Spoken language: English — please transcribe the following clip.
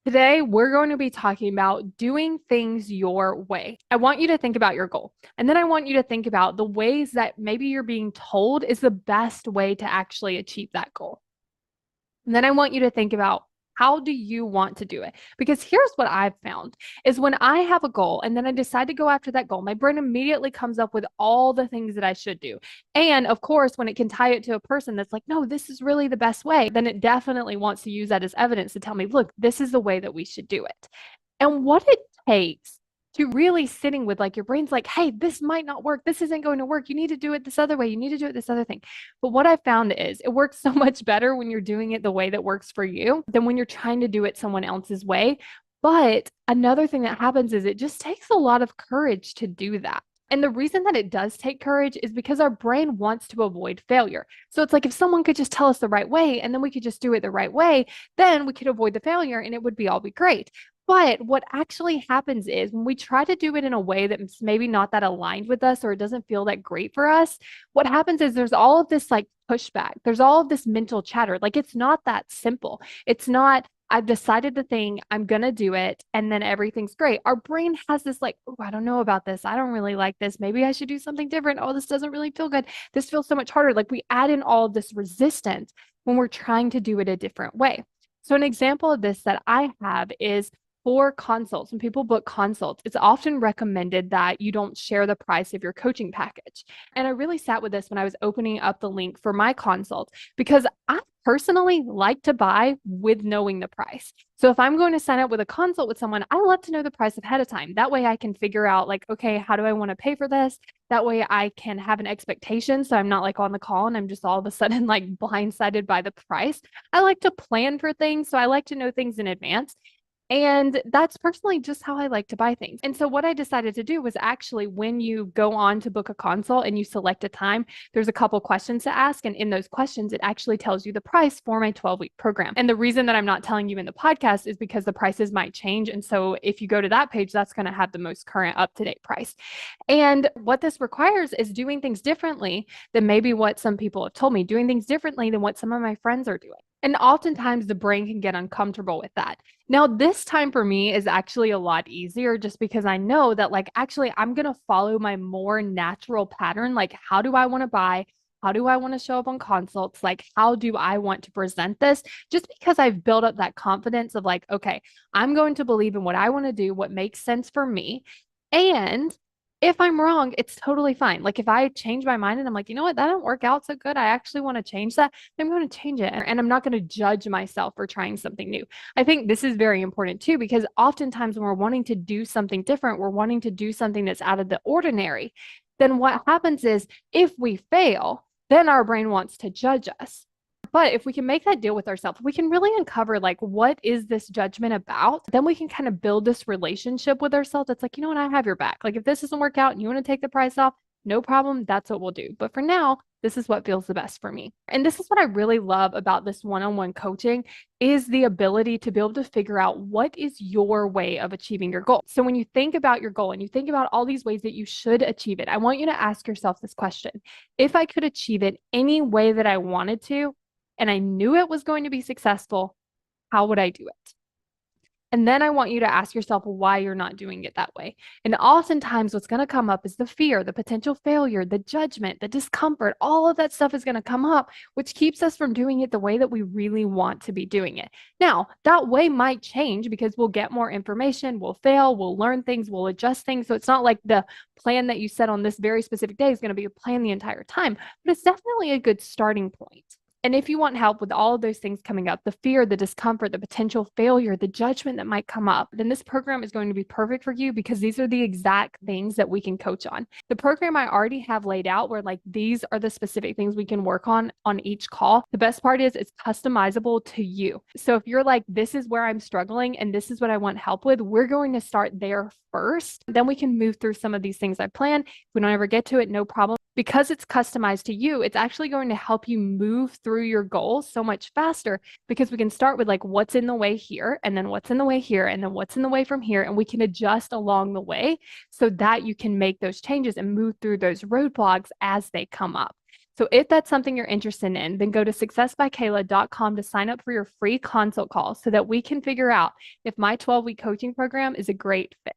Today, we're going to be talking about doing things your way. I want you to think about your goal, and then I want you to think about the ways that maybe you're being told is the best way to actually achieve that goal. And then I want you to think about how do you want to do it? Because here's what I've found is when I have a goal and then I decide to go after that goal, my brain immediately comes up with all the things that I should do. And of course, when it can tie it to a person that's like, no, this is really the best way, then it definitely wants to use that as evidence to tell me, look, this is the way that we should do it. And what it takes to really sitting with like your brain's like, hey, this might not work. This isn't going to work. You need to do it this other way. You need to do it this other thing. But what I found is it works so much better when you're doing it the way that works for you than when you're trying to do it someone else's way. But another thing that happens is it just takes a lot of courage to do that. And the reason that it does take courage is because our brain wants to avoid failure. So it's like if someone could just tell us the right way and then we could just do it the right way, then we could avoid the failure and it would be all be great. But what actually happens is when we try to do it in a way that's maybe not that aligned with us or it doesn't feel that great for us, what happens is there's all of this like pushback. There's all of this mental chatter. Like it's not that simple. It's not, I've decided the thing, I'm going to do it, and then everything's great. Our brain has this like, oh, I don't know about this. I don't really like this. Maybe I should do something different. Oh, this doesn't really feel good. This feels so much harder. Like we add in all of this resistance when we're trying to do it a different way. So an example of this that I have is for consults. When people book consults, it's often recommended that you don't share the price of your coaching package. And I really sat with this when I was opening up the link for my consult because I personally like to buy with knowing the price. So if I'm going to sign up with a consult with someone, I love to know the price ahead of time. That way I can figure out like, okay, how do I want to pay for this? That way I can have an expectation. So I'm not like on the call and I'm just all of a sudden like blindsided by the price. I like to plan for things. So I like to know things in advance. And that's personally just how I like to buy things. And so what I decided to do was actually when you go on to book a consult and you select a time, there's a couple questions to ask. And in those questions, it actually tells you the price for my 12-week program. And the reason that I'm not telling you in the podcast is because the prices might change. And so if you go to that page, that's going to have the most current up-to-date price. And what this requires is doing things differently than maybe what some people have told me, doing things differently than what some of my friends are doing. And oftentimes the brain can get uncomfortable with that. Now, this time for me is actually a lot easier just because I know that, like, actually, I'm going to follow my more natural pattern. Like, how do I want to buy? How do I want to show up on consults? Like, how do I want to present this? Just because I've built up that confidence of, like, okay, I'm going to believe in what I want to do, what makes sense for me. And if I'm wrong, it's totally fine. Like if I change my mind and I'm like, you know what, that didn't work out so good. I actually want to change that. I'm going to change it. And I'm not going to judge myself for trying something new. I think this is very important too, because oftentimes when we're wanting to do something different, we're wanting to do something that's out of the ordinary. Then what happens is if we fail, then our brain wants to judge us. But if we can make that deal with ourselves, we can really uncover like, what is this judgment about? Then we can kind of build this relationship with ourselves. That's like, you know what, I have your back. Like if this doesn't work out and you want to take the price off, no problem. That's what we'll do. But for now, this is what feels the best for me. And this is what I really love about this one-on-one coaching is the ability to be able to figure out what is your way of achieving your goal. So when you think about your goal and you think about all these ways that you should achieve it, I want you to ask yourself this question. If I could achieve it any way that I wanted to, and I knew it was going to be successful, how would I do it? And then I want you to ask yourself why you're not doing it that way. And oftentimes what's going to come up is the fear, the potential failure, the judgment, the discomfort, all of that stuff is going to come up, which keeps us from doing it the way that we really want to be doing it. Now, that way might change because we'll get more information, we'll fail, we'll learn things, we'll adjust things. So it's not like the plan that you set on this very specific day is going to be a plan the entire time, but it's definitely a good starting point. And if you want help with all of those things coming up, the fear, the discomfort, the potential failure, the judgment that might come up, then this program is going to be perfect for you because these are the exact things that we can coach on. The program I already have laid out where like these are the specific things we can work on each call. The best part is it's customizable to you. So if you're like, this is where I'm struggling and this is what I want help with, we're going to start there first. Then we can move through some of these things I plan. If we don't ever get to it, no problem. Because it's customized to you, it's actually going to help you move through your goals so much faster because we can start with like what's in the way here and then what's in the way here and then what's in the way from here. And we can adjust along the way so that you can make those changes and move through those roadblocks as they come up. So if that's something you're interested in, then go to successbykayla.com to sign up for your free consult call so that we can figure out if my 12-week coaching program is a great fit.